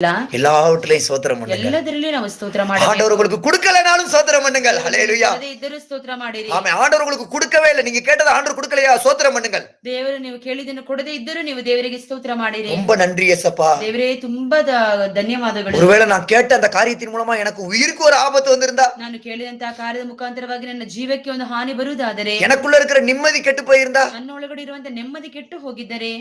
எல்லாவற்றிலையும் ஸ்தோத்திரம் பண்ணுங்க. ಎಲ್ಲದರಲ್ಲಿ ನಾವು ಸ್ತೋತ್ರ ಮಾಡಬೇಕು. ஆண்டவர் உங்களுக்கு கொடுக்கலனாலும் ஸ்தோத்திரம் பண்ணுங்கள். ஹல்லேலூயா. ಅದೇ ಇದ್ದರೂ ಸ್ತೋತ್ರ ಮಾಡಿರಿ. ஆமென். ஆண்டவர் உங்களுக்கு கொடுக்கவே இல்லை, நீங்க கேட்டதை ஆண்டவர் கொடுக்கலையா, ஸ்தோத்திரம் பண்ணுங்கள். ದೇವರು ನೀವು ಕೇಳಿದ್ದನ್ನು ಕೊಡದೇ ಇದ್ದರೂ ನೀವು ದೇವರಿಗೆ ಸ್ತೋತ್ರ ಮಾಡಿರಿ. ரொம்ப நன்றி ஏசப்பா. ದೇವರೇ ತುಂಬಾ ಧನ್ಯವಾದಗಳು. ஒருவேளை நான் கேட்ட அந்த காரியத்தின் மூலமா எனக்கு உயிருக்கு ஒரு ஆபத்து வந்திருந்தா, ನಾನು ಕೇಳಿದಂತಹ ಕಾರ್ಯದ ಮುಖಾಂತರವಾಗಿ ನನ್ನ ಜೀವಕ್ಕೆ ಒಂದು ಹಾನಿ ಬರುವುದಾದರೆ, எனக்குள்ள இருக்கிற நிம்மதி ಕೆಟ್ಟು போயிருந்தா, ನನ್ನೊಳಗಡೆ ಇರುವಂತ ನೆಮ್ಮದಿ ಕೆಟ್ಟು ಹೋಗಿದ್ದರೆ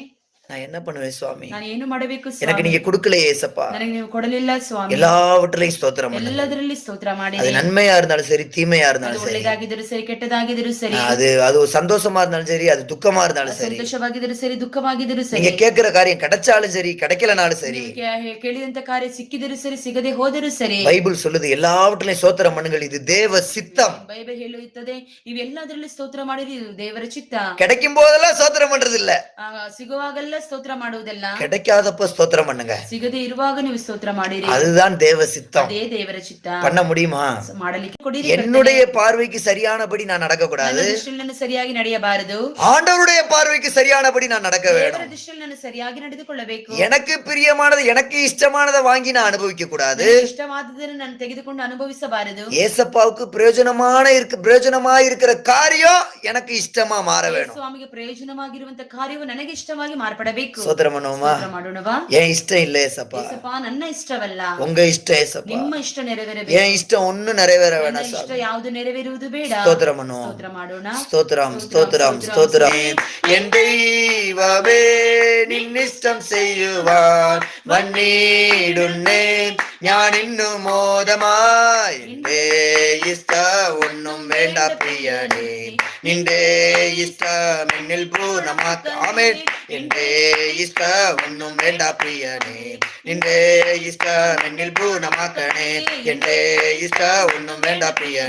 நான் என்ன பண்ணுவேன் சுவாமி? ನಾನು ಏನು ಮಾಡಬೇಕು ಸ್ವಾಮಿ? எனக்கு நீங்க கொடுக்கலையே ஏசப்பா. ನನಗೆ ನೀವು ಕೊಡಲಿಲ್ಲ ಸ್ವಾಮಿ. எல்லாவற்றிலையும் ஸ்தோத்திரம் பண்ணுங்க. ಎಲ್ಲದರಲ್ಲಿ ಸ್ತೋತ್ರ ಮಾಡಿರಿ. அது நன்மையா இருந்தாலும் சரி, தீமையா இருந்தாலும் சரி, ಒಳ್ಳೆದಾಗಿದ್ದರೂ ಸರಿ, ಕೆಟ್ಟದಾಗಿದ್ದರೂ ಸರಿ, அது சந்தோஷமா இருந்தாலும் சரி, அது துக்கமா இருந்தாலும் சரி, ಸಂತೋಷವಾಗಿದ್ದರೂ ಸರಿ, ದುಃಖವಾಗಿದ್ದರೂ ಸರಿ, நீங்க கேட்கிற காரியம் கிடைச்சாலும் சரி, கிடைக்கலனாலும் சரி, ಕೇಳಿದಂತ ಕಾರ್ಯ ಸಿಕ್ಕಿದರೂ ಸರಿ, ಸಿಗದೆ ಹೋದರೂ ಸರಿ, பைபிள் சொல்லுது எல்லாவற்றிலையும் ஸ்தோத்திரம் பண்ணுங்கள், இது தேவ சித்தம். ಬೈಬಲ್ ಹೇಳುತ್ತದೆ ಇವೆಲ್ಲದರಲ್ಲಿ ಸ್ತೋತ್ರ ಮಾಡಿರಿ, ಇದು ದೇವರ ಚಿತ್ತ. கிடைக்கும் போதெல்லாம் ஸ்தோத்திரம் பண்றது இல்ல, ಸಿಗುವಾಗೆಲ್ಲ ಸ್ತೋತ್ರ ಮಾಡುವುದಲ್ಲ, கிடைக்காதப்ப ஸ்தோத்திரம் பண்ணுங்க. ಸಿಗದೆ ಇರುವಾಗ ನೀವು ಸ್ತೋತ್ರ ಮಾಡಿರಿ, அதுதான் தேவ சித்தம். ಅದೇ ದೇವರ ಚಿತ್ತ. பண்ண முடியுமா? ಮಾಡಲಿಕ್ಕೆ ಕೊಡಿರಿ. என்னுடைய பார்வைக்கு சரியானபடி நான் நடக்க கூடாது, ದೃಷ್ಟಿಯಲ್ಲಿ ಸರಿಯಾಗಿ ನಡೆಯಬಾರದು, ஆண்டவருடைய பார்வைக்கு சரியானபடி நான் நடக்க ದೇವರ வேண்டும். ದೃಷ್ಟಿಯಲ್ಲಿ ಸರಿಯಾಗಿ ನಡೆದುಕೊಳ್ಳಬೇಕು. எனக்கு பிரியமானது, எனக்கு இஷ்டமானதை வாங்கி நான் அனுபவிக்க கூடாது. ಇಷ್ಟವಾದದನ್ನು ನಾನು ತೆಗೆದುಕೊಂಡು ಅನುಭವಿಸಬಾರದು. ஏசப்பாவுக்கு பிரயோஜனமா இருக்கிற காரியம் எனக்கு இஷ்டமா மாற வேணும். ಸ್ವಾಮಿಗೆ ಪ್ರಯೋಜನವಾಗಿರುವಂತ ಕಾರ್ಯವು ನನಗೆ ಇಷ್ಟವಾಗಿ ಮಾರ್ಪಡಬೇಕು. ஸ்தோத்திரம் பண்ணுவோமா? ಮಾಡೋಣವಾ? என் இஷ்டம் இல்ல ஏசப்பா, ಏಸಪ್ಪ ನನ್ನ ಇಷ್ಟವಲ್ಲ, உங்க இஷ்டம் ஏசப்பா. ನಿಮ್ಮ ಇಷ್ಟ ನೆರವೇರಬೇಕು. என் இஷ்டம் ஒண்ணு நிறைவேற ನನ್ನ வேணாம் ಇಷ್ಟ சாமி. ಯಾವುದು ನೆರವೇರುವುದು ಬೇಡ. ஸ்தோத்திரம் பண்ணுவோம். ಸ್ತೋತ್ರ ಮಾಡೋಣ. ஸ்தோத்திரம், ஸ்தோத்திரம், ஸ்தோத்திரம். என் தெய்வமே நின்னிஷ்டம் செய்யுவார், വന്നിടുന്നേ ഞാൻ ഇന്നു മോദമായി. നിന്റെ ഇഷ്ട ഒന്നും വേണ്ട പ്രിയനേ, നിന്റെ ഇഷ്ടം എന്നിൽ പൂർണ്ണമാക്ക. ആമേൻ. എന്റെ ഇഷ്ട ഒന്നും വേണ്ട പ്രിയനേ, നിന്റെ ഇഷ്ടം എന്നിൽ പൂർണ്ണമാക്കണേ. എന്റെ ഇഷ്ട ഒന്നും വേണ്ട പ്രിയനേ.